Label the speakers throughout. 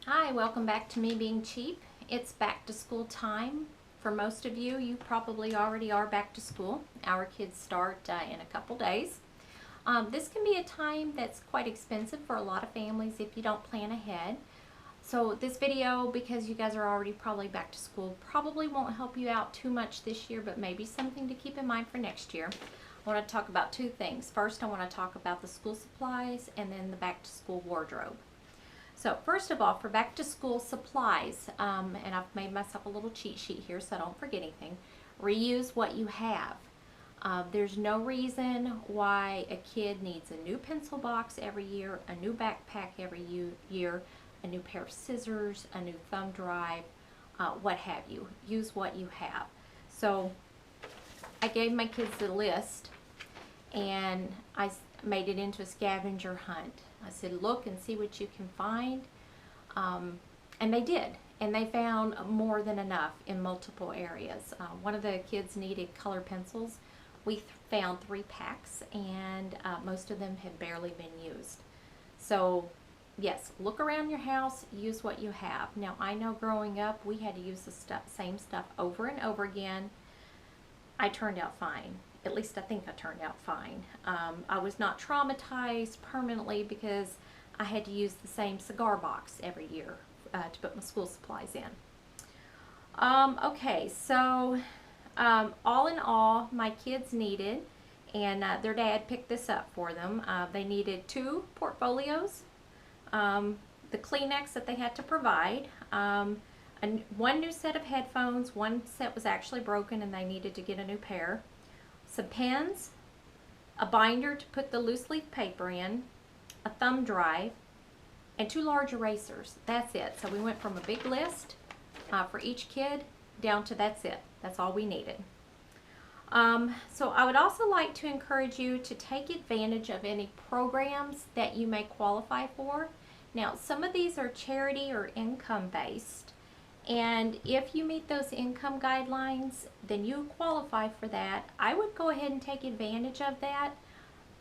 Speaker 1: Hi, welcome back to Me Being Cheap. It's back to school time. For most of you, you probably already are back to school. Our kids start in a couple days. This can be a time that's quite expensive for a lot of families if you don't plan ahead. So this video, because you guys are already probably back to school, probably won't help you out too much this year, but maybe something to keep in mind for next year. I want to talk about two things. First, I want to talk about the school supplies and then the back to school wardrobe. So first of all, for back to school supplies, and I've made myself a little cheat sheet here so I don't forget anything, reuse what you have. There's no reason why a kid needs a new pencil box every year, a new backpack every year, a new pair of scissors, a new thumb drive, what have you. Use what you have. So I gave my kids a list and I made it into a scavenger hunt. I said, look and see what you can find. And they did. And they found more than enough in multiple areas. One of the kids needed color pencils. We found 3 packs, and most of them had barely been used. So, yes, look around your house, use what you have. Now, I know growing up, we had to use the same stuff over and over again. I turned out fine. At least I think I turned out fine. I was not traumatized permanently because I had to use the same cigar box every year to put my school supplies in. Okay, so all in all, my kids needed, and their dad picked this up for them, they needed 2 portfolios, the Kleenex that they had to provide, one new set of headphones. One set was actually broken and they needed to get a new pair. Some pens, a binder to put the loose leaf paper in, a thumb drive, and 2 large erasers. That's it. So we went from a big list for each kid down to that's it. That's all we needed. So I would also like to encourage you to take advantage of any programs that you may qualify for. Now, some of these are charity or income based. And if you meet those income guidelines, then you qualify for that. I would go ahead and take advantage of that.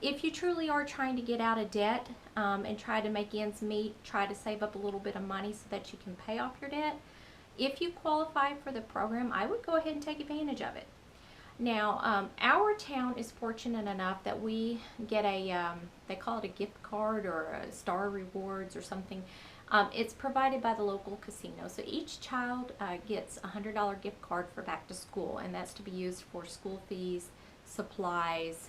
Speaker 1: If you truly are trying to get out of debt and try to make ends meet, try to save up a little bit of money so that you can pay off your debt, if you qualify for the program, I would go ahead and take advantage of it. Now, our town is fortunate enough that we get they call it a gift card or a Star Rewards or something. It's provided by the local casino. So each child gets a $100 gift card for back to school, and that's to be used for school fees, supplies,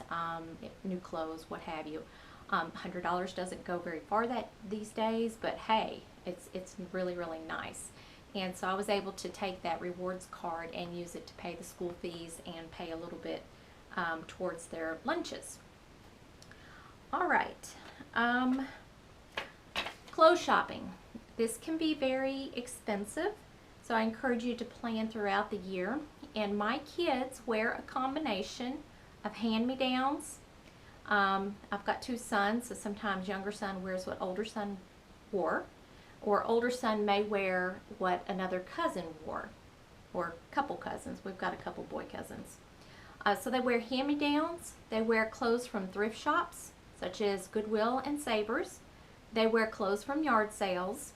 Speaker 1: new clothes, what have you. $100 doesn't go very far these days, but hey, it's really, really nice. And so I was able to take that rewards card and use it to pay the school fees and pay a little bit towards their lunches. All right. Clothes shopping. This can be very expensive, so I encourage you to plan throughout the year. And my kids wear a combination of hand-me-downs. I've got 2 sons, so sometimes younger son wears what older son wore, or older son may wear what another cousin wore, or couple cousins. We've got a couple boy cousins. So they wear hand-me-downs. They wear clothes from thrift shops, such as Goodwill and Savers. They wear clothes from yard sales.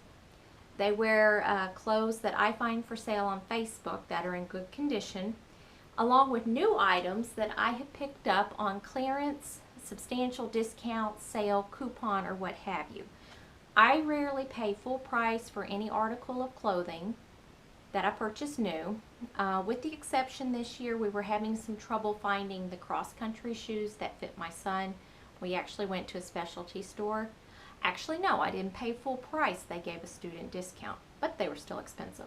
Speaker 1: They wear clothes that I find for sale on Facebook that are in good condition, along with new items that I have picked up on clearance, substantial discount, sale, coupon, or what have you. I rarely pay full price for any article of clothing that I purchase new. With the exception this year, we were having some trouble finding the cross-country shoes that fit my son. We actually went to a specialty store. Actually, no, I didn't pay full price. They gave a student discount, but they were still expensive.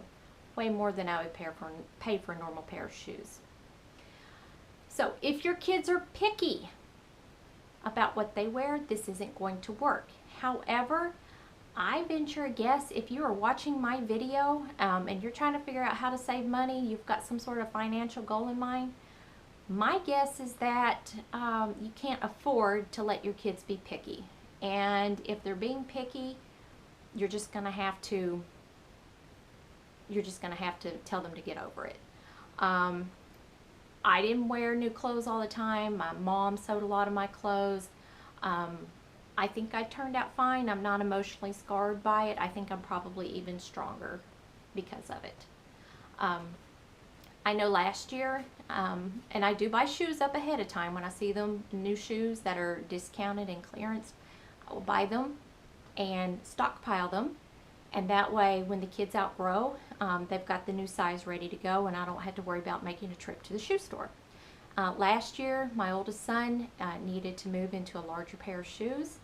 Speaker 1: Way more than I would pay for a normal pair of shoes. So if your kids are picky about what they wear, this isn't going to work. However, I venture a guess, if you are watching my video and you're trying to figure out how to save money, you've got some sort of financial goal in mind, my guess is that you can't afford to let your kids be picky. And if they're being picky, you're just going to have to tell them to get over it. I didn't wear new clothes all the time. My mom sewed a lot of my clothes. I think I turned out fine. I'm not emotionally scarred by it. I think I'm probably even stronger because of it. Um, I know last year, and I do buy shoes up ahead of time when I see them, new shoes that are discounted and clearance. I will buy them and stockpile them, and that way when the kids outgrow, they've got the new size ready to go, and I don't have to worry about making a trip to the shoe store. Last year, my oldest son needed to move into a larger pair of shoes,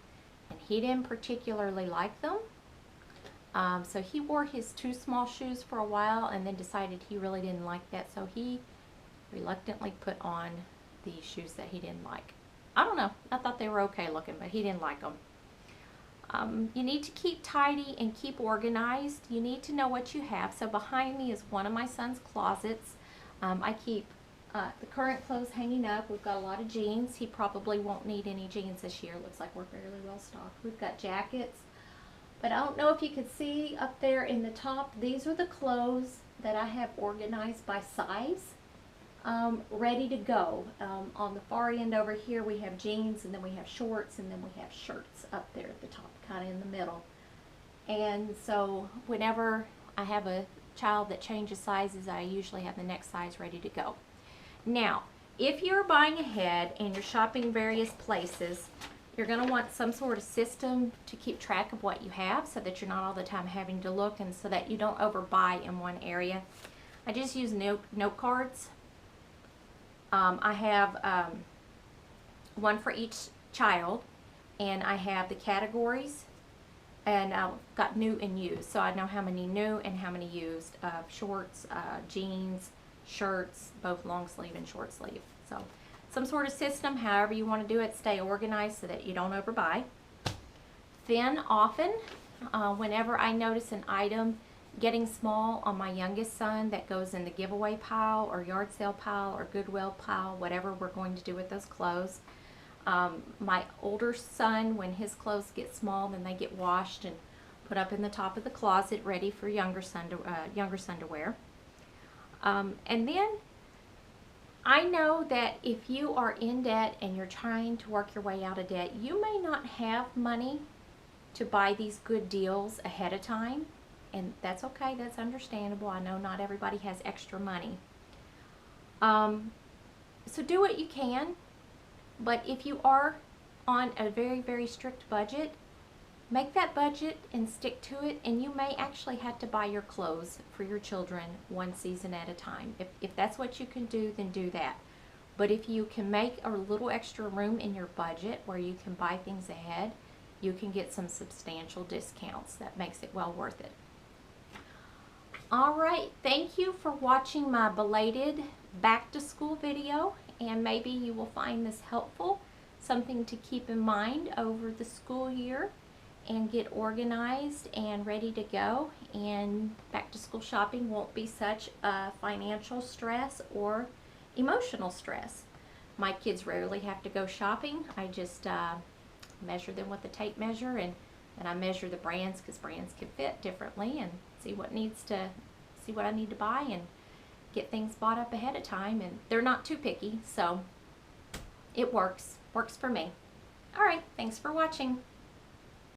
Speaker 1: and he didn't particularly like them. So he wore his too small shoes for a while and then decided he really didn't like that, so he reluctantly put on the shoes that he didn't like. I don't know, I thought they were okay looking, but he didn't like them. You need to keep tidy and keep organized. You need to know what you have. So behind me is one of my son's closets. I keep the current clothes hanging up. We've got a lot of jeans. He probably won't need any jeans this year. Looks like we're fairly well stocked. We've got jackets. But I don't know if you can see up there in the top, these are the clothes that I have organized by size, ready to go. On the far end over here we have jeans, and then we have shorts, and then we have shirts up there at the top, kind of in the middle. And so whenever I have a child that changes sizes, I usually have the next size ready to go. Now, if you're buying ahead and you're shopping various places, you're going to want some sort of system to keep track of what you have so that you're not all the time having to look, and so that you don't overbuy in one area. I just use note cards. I have one for each child, and I have the categories, and I've got new and used, so I know how many new and how many used shorts, jeans, shirts, both long sleeve and short sleeve. So some sort of system, however you want to do it, stay organized so that you don't overbuy. Then often, whenever I notice an item getting small on my youngest son that goes in the giveaway pile or yard sale pile or Goodwill pile, whatever we're going to do with those clothes. My older son, when his clothes get small, then they get washed and put up in the top of the closet ready for younger son to wear. And then I know that if you are in debt and you're trying to work your way out of debt, you may not have money to buy these good deals ahead of time, and that's okay, that's understandable. I know not everybody has extra money. So do what you can, but if you are on a very, very strict budget, make that budget and stick to it, and you may actually have to buy your clothes for your children one season at a time. If that's what you can do, then do that. But if you can make a little extra room in your budget where you can buy things ahead, you can get some substantial discounts. That makes it well worth it. Alright, thank you for watching my belated back to school video, and maybe you will find this helpful, something to keep in mind over the school year, and get organized and ready to go, and back to school shopping won't be such a financial stress or emotional stress. My kids rarely have to go shopping. I just measure them with the tape measure, and I measure the brands, because brands can fit differently, and see what I need to buy and get things bought up ahead of time, and they're not too picky, so it works for me. Alright, thanks for watching.